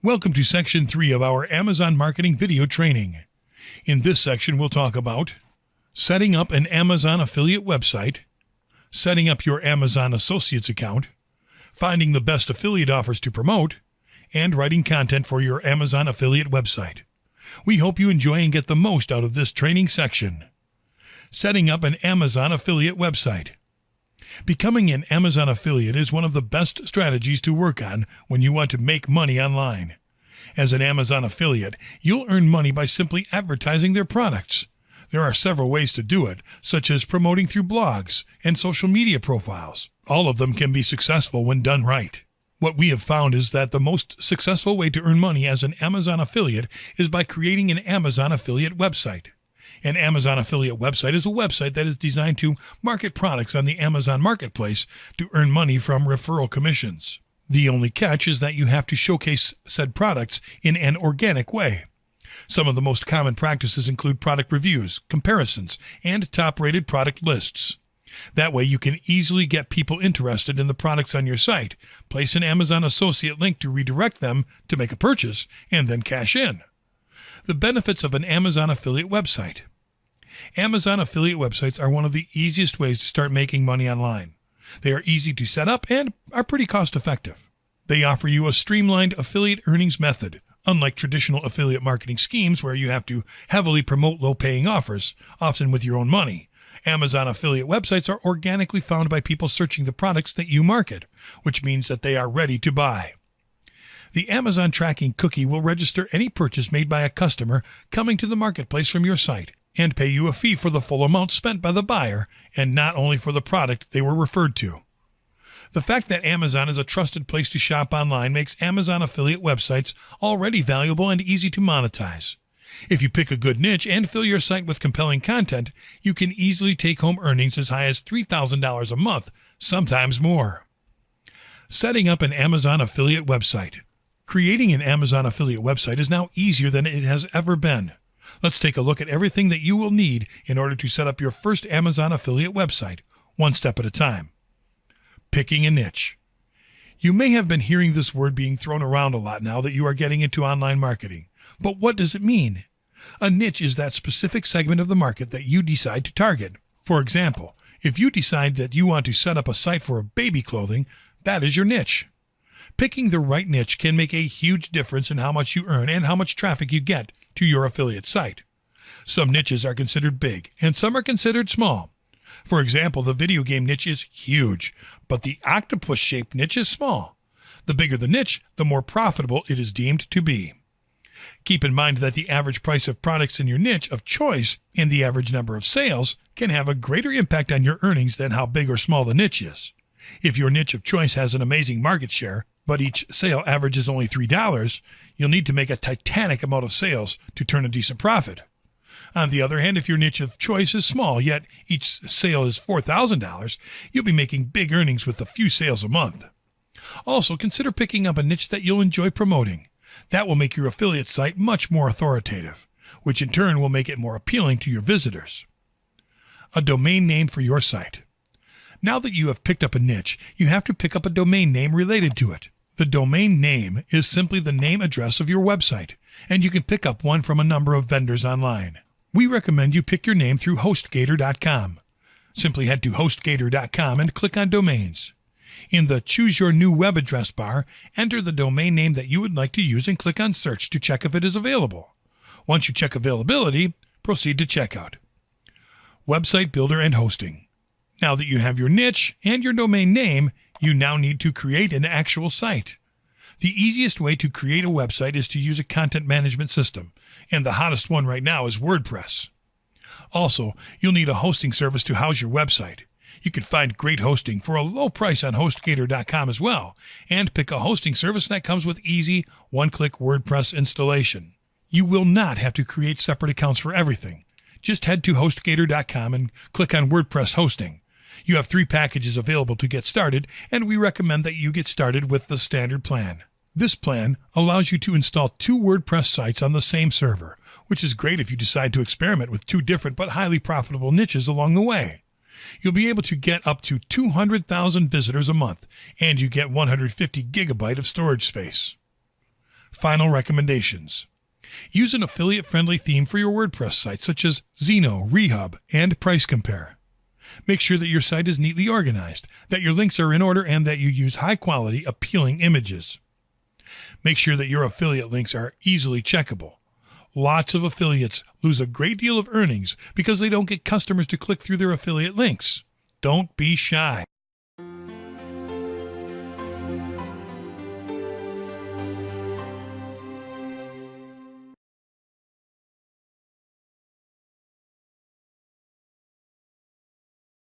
Welcome to Section 3 of our Amazon Marketing video training. In this section, we'll talk about setting up an Amazon affiliate website, setting up your Amazon Associates account, finding the best affiliate offers to promote, and writing content for your Amazon affiliate website. We hope you enjoy and get the most out of this training section. Setting up an Amazon affiliate website. Becoming an Amazon affiliate is one of the best strategies to work on when you want to make money online. As an Amazon affiliate, you'll earn money by simply advertising their products. There are several ways to do it, such as promoting through blogs and social media profiles. All of them can be successful when done right. What we have found is that the most successful way to earn money as an Amazon affiliate is by creating an Amazon affiliate website. An Amazon affiliate website is a website that is designed to market products on the Amazon Marketplace to earn money from referral commissions. The only catch is that you have to showcase said products in an organic way. Some of the most common practices include product reviews, comparisons, and top-rated product lists. That way you can easily get people interested in the products on your site, place an Amazon associate link to redirect them to make a purchase, and then cash in. The benefits of an Amazon affiliate website. Amazon affiliate websites are one of the easiest ways to start making money online. They are easy to set up and are pretty cost-effective. They offer you a streamlined affiliate earnings method, unlike traditional affiliate marketing schemes where you have to heavily promote low-paying offers, often with your own money. Amazon affiliate websites are organically found by people searching the products that you market, which means that they are ready to buy. The Amazon tracking cookie will register any purchase made by a customer coming to the marketplace from your site and pay you a fee for the full amount spent by the buyer and not only for the product they were referred to. The fact that Amazon is a trusted place to shop online makes Amazon affiliate websites already valuable and easy to monetize. If you pick a good niche and fill your site with compelling content, you can easily take home earnings as high as $3,000 a month, sometimes more. Setting up an Amazon affiliate website. Creating an Amazon affiliate website is now easier than it has ever been. Let's take a look at everything that you will need in order to set up your first Amazon affiliate website, one step at a time. Picking a niche. You may have been hearing this word being thrown around a lot now that you are getting into online marketing. But what does it mean? A niche is that specific segment of the market that you decide to target. For example, if you decide that you want to set up a site for baby clothing, that is your niche. Picking the right niche can make a huge difference in how much you earn and how much traffic you get to your affiliate site. Some niches are considered big, and some are considered small. For example, the video game niche is huge, but the octopus-shaped niche is small. The bigger the niche, the more profitable it is deemed to be. Keep in mind that the average price of products in your niche of choice and the average number of sales can have a greater impact on your earnings than how big or small the niche is. If your niche of choice has an amazing market share, but each sale averages only $3, you'll need to make a titanic amount of sales to turn a decent profit. On the other hand, if your niche of choice is small, yet each sale is $4,000, you'll be making big earnings with a few sales a month. Also, consider picking up a niche that you'll enjoy promoting. That will make your affiliate site much more authoritative, which in turn will make it more appealing to your visitors. A domain name for your site. Now that you have picked up a niche, you have to pick up a domain name related to it. The domain name is simply the name address of your website, and you can pick up one from a number of vendors online. We recommend you pick your name through HostGator.com. Simply head to HostGator.com and click on Domains. In the Choose Your New Web Address bar, enter the domain name that you would like to use and click on Search to check if it is available. Once you check availability, proceed to checkout. Website Builder and Hosting. Now that you have your niche and your domain name, you now need to create an actual site. The easiest way to create a website is to use a content management system, and the hottest one right now is WordPress. Also, you'll need a hosting service to house your website. You can find great hosting for a low price on HostGator.com as well, and pick a hosting service that comes with easy, one-click WordPress installation. You will not have to create separate accounts for everything. Just head to HostGator.com and click on WordPress hosting. You have 3 packages available to get started, and we recommend that you get started with the standard plan. This plan allows you to install 2 WordPress sites on the same server, which is great if you decide to experiment with 2 different but highly profitable niches along the way. You'll be able to get up to 200,000 visitors a month, and you get 150 gigabyte of storage space. Final recommendations. Use an affiliate-friendly theme for your WordPress site, such as Zeno, Rehub, and Price Compare. Make sure that your site is neatly organized, that your links are in order, and that you use high-quality, appealing images. Make sure that your affiliate links are easily checkable. Lots of affiliates lose a great deal of earnings because they don't get customers to click through their affiliate links. Don't be shy.